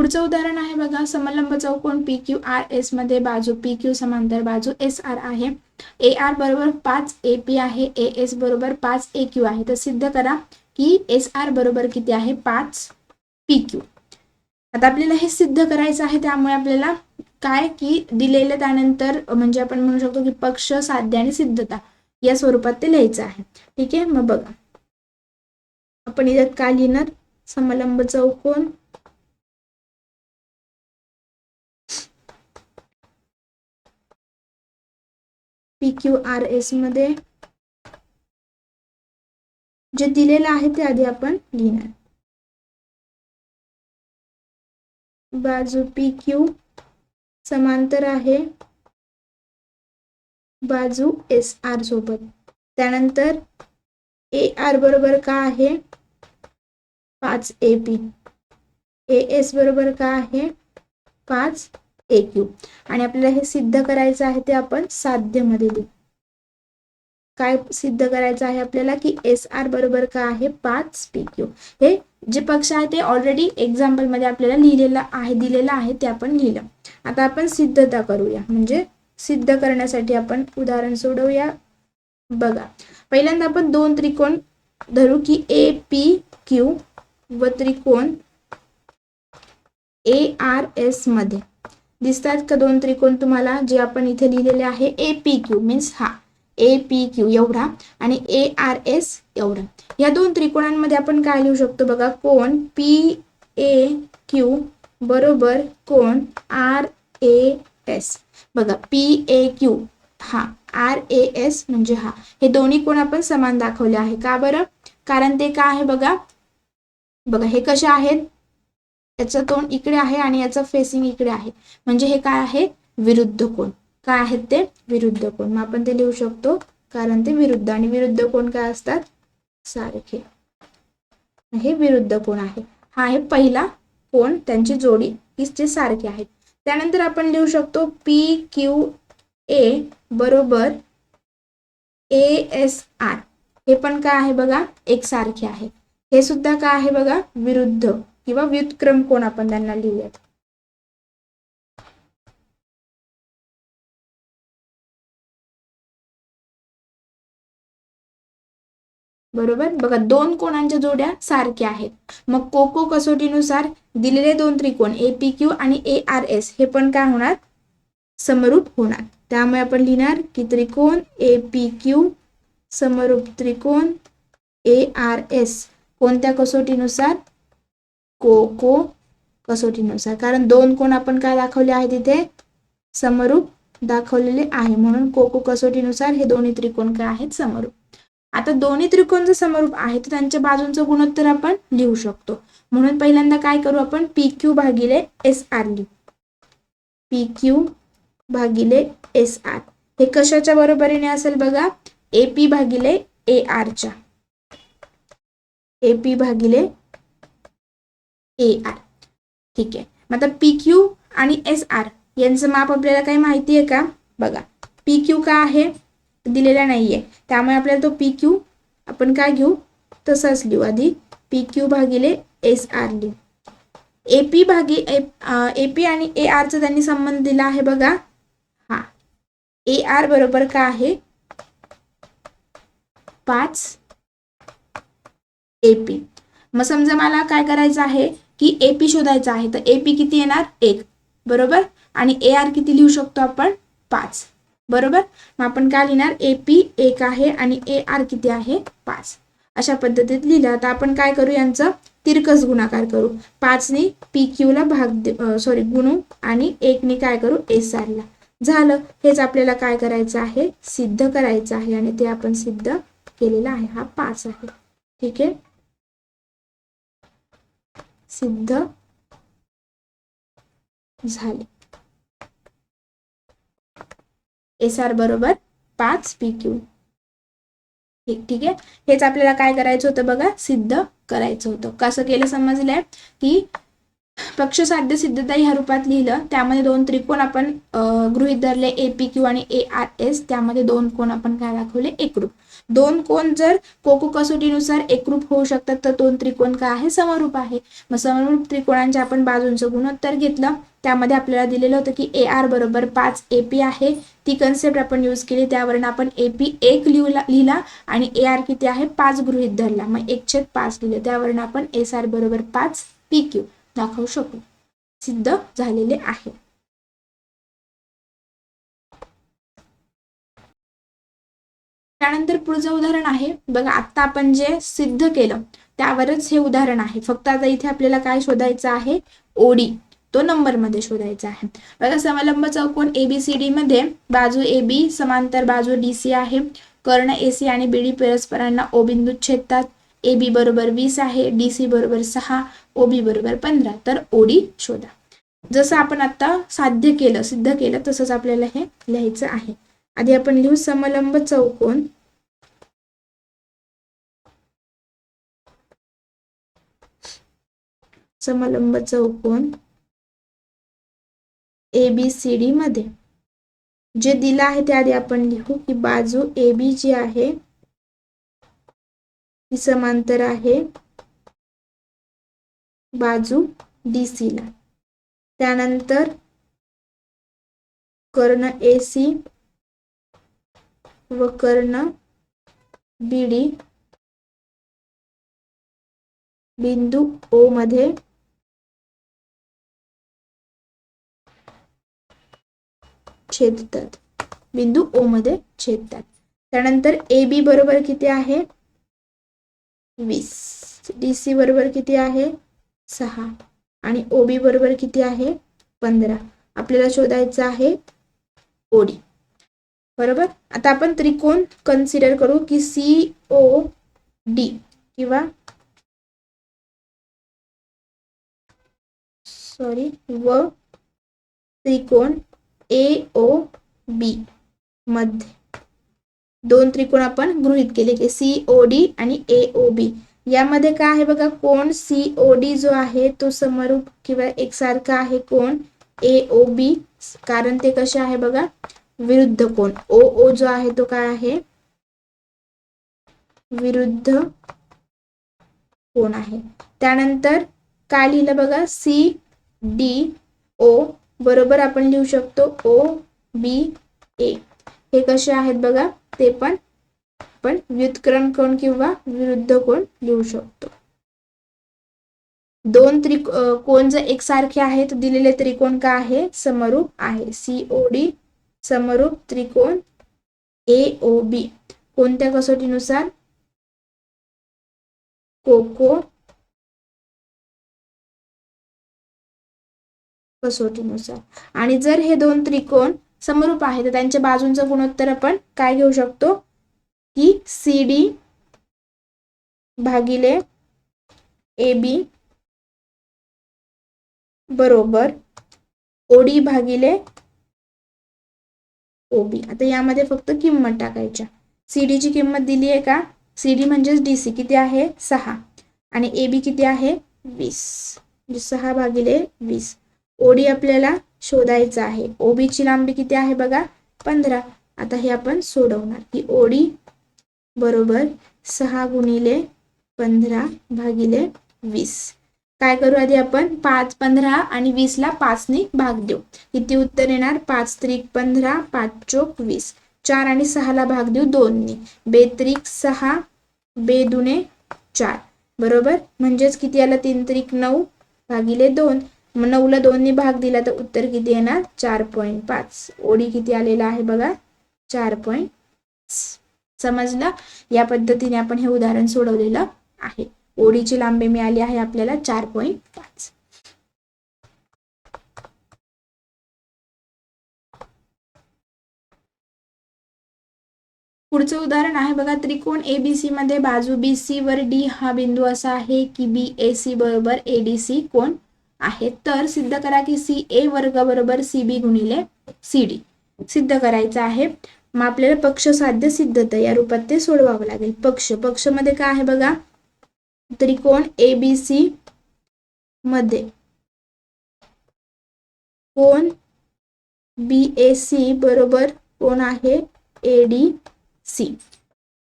पुढचं उदाहरण आहे बघा, समलंब चौकोन PQRS मध्ये बाजू PQ समांतर बाजू SR आहे. AR बरोबर 5 AP आहे, AS बरोबर 5 AQ आहे. तर सिद्ध करा की SR बरोबर किती आहे, 5 PQ. आता आपल्याला हे सिद्ध करायचं आहे, त्यामुळे आपल्याला काय की दिलेलं त्यानंतर म्हणजे आपण म्हणू शकतो की पक्ष, साध्य आणि सिद्धता या स्वरूपात ते लिहायचं आहे. ठीक आहे, मग बघा आपण याच्यात काय लिहिणार, समलंब चौकोन PQRS मध्ये जे दिलेलं आहे ते आधी आपण लिहिणार. बाजू PQ समांतर आहे बाजू SR सोबत. त्यानंतर AR बरोबर काय आहे, 5 AP. AS बरोबर काय आहे, 5 AQ. आणि आपल्याला हे सिद्ध करायचं आहे ते आपण साध्य मध्ये लिहू. काय सिद्ध करायचं आहे आपल्याला की SR बरोबर काय आहे, 5 PQ. हे जे पक्ष आहे ते ऑलरेडी एक्झाम्पल मध्ये आपल्याला लिहिलेलं आहे, दिलेलं आहे ते आपण लिहिलं. आता आपण सिद्धता करूया, म्हणजे सिद्ध करण्यासाठी आपण उदाहरण सोडवूया. बघा पहिल्यांदा आपण दोन त्रिकोण धरू की APQ व त्रिकोण ARS मध्ये. दिसतात का दोन त्रिकोण तुम्हाला, जे आपण इथे लिहिलेले आहे APQ मीन्स हा APQ एवढा आणि ARS एवढा. या दोन त्रिकोणांमध्ये आपण काय लिहू शकतो बघा, कोण PAQ बरोबर कोण RAS. बघा PAQ हा RAS म्हणजे हा, हे दोन्ही कोण आपण समान दाखवले आहे. का बरं, कारण ते काय आहे बघा, बघा हे कसे आहेत, याचं तोंड इकडे आहे आणि याचं फेसिंग इकडे आहे, म्हणजे हे काय आहे, विरुद्ध कोण. काय आहेत ते, विरुद्ध कोण. मग आपण ते लिहू शकतो, कारण ते विरुद्ध, आणि विरुद्ध कोण काय असतात, सारखे. हे विरुद्ध कोण आहे. हा आहे पहिला कोण, त्यांची जोडी जे सारखे आहेत. त्यानंतर आपण लिहू शकतो PQA बरोबर ASR. हे पण काय आहे बघा, एक सारखे आहे. हे सुद्धा काय आहे बघा, विरुद्ध किंवा व्युत्क्रम कोण आपण त्यांना लिहूयात. बरोबर, बघा दोन कोणांच्या जोड्या सारख्या आहेत. मग कोको कसोटीनुसार दिलेले दोन त्रिकोण APQ आणि ARS हे पण काय होणार, समरूप होणार. त्यामुळे आपण लिहिणार की त्रिकोण APQ समरूप त्रिकोण ARS कोणत्या कसोटीनुसार, कोको कसोटीनुसार. कारण दोन कोण आपण काय दाखवले आहे तिथे, समरूप दाखवलेले आहे, म्हणून कोको कसोटीनुसार हे दोन्ही त्रिकोण काय आहेत, समरूप. आता दोन्ही त्रिकोण जर समरूप आहेत तर त्यांच्या बाजूंचं गुणोत्तर आपण लिहू शकतो. म्हणून पहिल्यांदा काय करू आपण, PQ भागिले SR लिहू. PQ भागिले SR हे कशाच्या बरोबरीने असेल बघा, AP भागिले AR च्या. AP भागिले AR. ठीक आहे, मग आता PQ आणि SR यांचं माप आपल्याला काही माहिती आहे का, बघा PQ काय आहे, दिलेला नाहीये, त्यामुळे आपल्याला तो PQ आपण काय घेऊ, तसाच लिहू. आधी PQ भागिले SR लिहू. AP भागिले AP आणि AR चा त्यांनी संबंध दिला आहे बघा, हा AR बरोबर काय आहे, 5 AP. मग समजा मला काय करायचं आहे की AP शोधायचा आहे, तर AP किती येणार, 1 बरोबर, आणि AR किती लिहू शकतो आपण, 5 बरोबर. मग आपण काय लिहिणार, AP 1 आहे आणि AR किती आहे, 5. अशा पद्धतीत लिहिलं. आता आपण काय करू, यांचं तिरकस गुणाकार करू. 5 ने PQ ला गुणू आणि 1 ने काय करू, SR ला. झालं. हेच आपल्याला काय करायचं आहे, सिद्ध करायचं आहे, आणि ते आपण सिद्ध केलेलं आहे. हा 5 आहे. ठीक आहे, सिद्ध झाले. SR बरोबर 5 PQ. ठीक आहे, हेच आपल्याला काय करायचं होतं बघा, सिद्ध करायचं होतं. कसं केलं समजलंय की पक्षसाध्य सिद्धता ह्या रूपात लिहिलं, त्यामध्ये दोन त्रिकोण आपण गृहीत धरले APQ आणि ARS, त्यामध्ये दोन कोण आपण काय दाखवले एकरूप. दोन कोण जर कोको कसोटीनुसार एकरूप होऊ शकतात तर दोन त्रिकोण काय आहे समरूप आहे. मग समरूप त्रिकोणांच्या आपण बाजूंचं गुणोत्तर घेतलं, त्यामध्ये आपल्याला दिलेलं होतं की AR बरोबर 5 AP आहे. ती कन्सेप्ट आपण यूज केली, त्यावरून आपण AP 1 लिहिला आणि AR किती आहे 5 गृहीत धरला, मग 1/5 लिहिलं, त्यावरून आपण SR बरोबर 5 PQ दाखवू शकू. सिद्ध झालेले आहे. त्यानंतर पुढचं उदाहरण आहे बघा, आता आपण जे सिद्ध केलं त्यावरच हे उदाहरण आहे. फक्त आता इथे आपल्याला काय शोधायचं आहे, ओडी, तो नंबर मध्ये शोधायचा आहे. बघा, समलंब चौकोन ABCD मध्ये बाजू AB समांतर बाजू DC आहे. कर्ण AC आणि BD परस्परांना O बिंदूत छेदतात. AB बरोबर 20 आहे, DC बरोबर 6, OB बरोबर 15. तर ओडी शोधा. जसं आपण आता साध्य केलं, सिद्ध केलं, तसंच आपल्याला हे लिहायचं आहे. आधी आपण लिहू समलंब चौकोन ABCD मध्ये जे दिलं आहे ते आधी आपण लिहू की बाजू AB जी आहे ती समांतर आहे बाजू DC ला. त्यानंतर कर्ण AC व कर्ण BD बिंदू O मध्ये छेदतात, बिंदू O मध्ये छेदतात. त्यानंतर AB बरोबर किती आहे 20, DC बरोबर किती आहे 6 आणि OB बरोबर किती आहे 15. आपल्याला शोधायचं आहे ओडी. बरोबर. आता आपण त्रिकोण कन्सिडर करू की COD किंवा व त्रिकोण AOB मध्ये दोन त्रिकोण आपण गृहीत केले की COD आणि AOB. यामध्ये काय आहे बघा, कोण COD जो आहे तो समरूप किंवा एकसारखा आहे कोण AOB, कारण ते कसे आहे बघा विरुद्ध कोण. OO जो आहे तो काय आहे विरुद्ध कोण आहे. त्यानंतर काय लिहिलं बघा, CDO बरोबर आपण लिहू शकतो OBA. हे कसे आहेत बघा, ते पण आपण व्युत्क्रम कोण किंवा विरुद्ध कोण लिहू शकतो. दोन कोण जर एकसारखे आहेत, दिलेले त्रिकोण काय आहे समरूप आहे. COD समरूप त्रिकोण AOB कोणत्या कसोटीनुसार, कोको कसोटीनुसार. आणि जर हे दोन त्रिकोण समरूप आहेत तर त्यांच्या बाजूंचं गुणोत्तर आपण काय घेऊ शकतो की CD भागिले AB बरोबर OD भागिले OB. आता यामध्ये फक्त किंमत टाकायच्या. CD ची किंमत दिली आहे का, CD म्हणजेच DC किती आहे 6 आणि AB किती आहे 20, 6 भागिले 20. OD आपल्याला शोधायचा आहे. OB ची लांबी किती आहे बघा 15. आता हे आपण सोडवणार की OD बरोबर 6 गुणिले 15 भागिले 20. काय करू आधी आपण 5, 15 आणि 20 ला 5 ने भाग देऊ. किती उत्तर येणार 5 त्रिक 15, 5 चोक 20. 4 आणि 6 ला भाग देऊ 2 ने, 2 त्रिक 6, 2 दुने 4 बरोबर. म्हणजेच किती आला 3 त्रिक 9 भागिले 2. मग 9 ला 2 ने भाग दिला तर उत्तर किती येणार 4.5. ओडी किती आलेला आहे बघा 4. समजलं. या पद्धतीने आपण हे उदाहरण सोडवलेलं आहे. ओडीची लांबी मिळाली आहे आपल्याला 4.5. पुढचं उदाहरण आहे बघा, त्रिकोण ABC मध्ये बाजू BC वर D हा बिंदू असा आहे की BAC बरोबर ADC कोण आहे. तर सिद्ध करा की CA वर्ग बरोबर CB गुणिले CD सिद्ध करायचं आहे. मग आपल्याला पक्षसाध्य सिद्धता या रूपात ते सोडवावं लागेल. पक्ष मध्ये काय आहे बघा, त्रिकोण ABC मध्ये कोण BAC बरोबर कोण आहे ADC.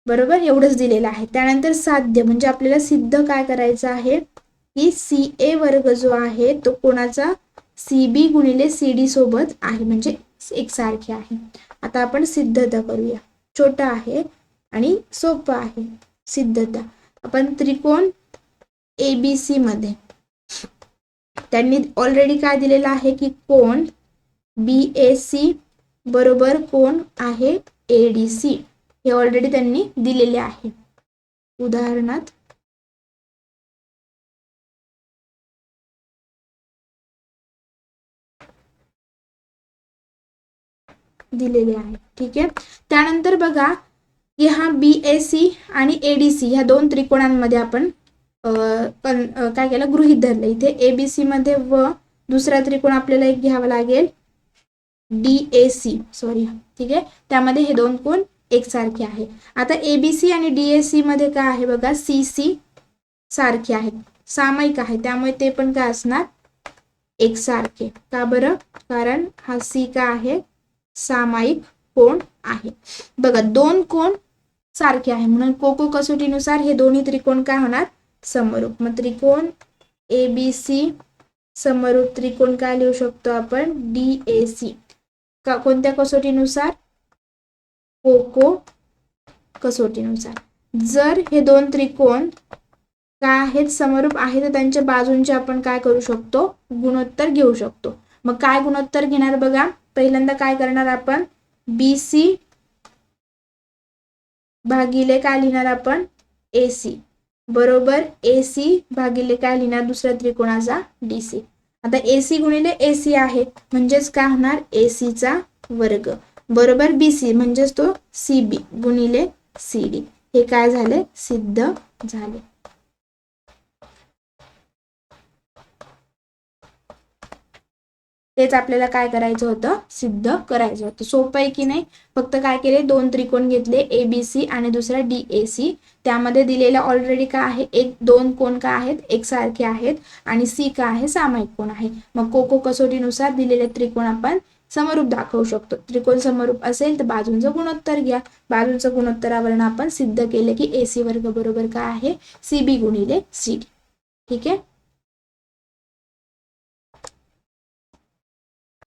बरोबर, एवढंच दिलेलं आहे. त्यानंतर साध्य म्हणजे आपल्याला सिद्ध काय करायचं आहे की CA वर्ग जो आहे तो कोणाचा CB गुणिले CD सोबत आहे, म्हणजे एकसारखे आहे. आता आपण सिद्धता करूया. छोटा आहे आणि सोपं आहे. सिद्धता आपण त्रिकोण ABC मध्ये त्यांनी ऑलरेडी काय दिलेलं आहे की कोण BAC बरोबर कोण आहे ADC, हे ऑलरेडी त्यांनी दिलेले आहे. उदाहरणात दिलेले आहे. ठीक आहे. त्यानंतर बघा की हा BAC आणि ADC ह्या दोन त्रिकोणांमध्ये आपण काय केलं, गृहीत धरलं. इथे ABC मध्ये व दुसरा त्रिकोण आपल्याला एक घ्यावा लागेल DAC, सॉरी. ठीक आहे, त्यामध्ये हे दोन कोण एकसारखे आहे. आता ABC आणि DAC मध्ये काय आहे बघा, CC सारखे आहेत, सामायिक आहे, त्यामुळे ते पण काय असणार एकसारखे. का बरं, कारण हा C का आहे सामायिक कोण आहे. बघा दोन कोण सारखे आहे म्हणून कोको कसोटीनुसार हे दोन्ही त्रिकोण काय होणार समरूप. मग त्रिकोण ABC समरूप त्रिकोण काय लिहू शकतो आपण DAC. कोणत्या कसोटीनुसार, कोको कसोटीनुसार. जर हे दोन त्रिकोण काय आहेत समरूप आहेत तर त्यांच्या बाजूंचे आपण काय करू शकतो गुणोत्तर घेऊ शकतो. मग काय गुणोत्तर घेणार बघा, पहिल्यांदा काय करणार आपण BC भागिले काय लिहिणार आपण AC बरोबर AC भागिले काय लिहिणार दुसऱ्या त्रिकोणाचा DC. आता AC गुणिले AC आहे म्हणजेच काय होणार AC चा वर्ग बरोबर BC म्हणजेच तो CB गुणिले CD. हे काय झाले सिद्ध झाले. तेच आपल्याला काय करायचं होतं सिद्ध करायचं होतं. सोपं आहे की नाही. फक्त काय केले दोन त्रिकोण घेतले ABC आणि दुसरा DAC. त्यामध्ये दिलेलं ऑलरेडी काय आहे एक दोन कोण काय आहेत एकसारखे आहेत आणि C काय आहे सामायिक कोण आहे. मग कोको कसोटीनुसार दिलेले त्रिकोण आपण समरूप दाखवू शकतो. त्रिकोण समरूप असेल तर बाजूंचं गुणोत्तर घ्या. बाजूंचं गुणोत्तरावरून आपण सिद्ध केले की AC वर्ग बरोबर काय आहे CB गुणिले CD. ठीक आहे.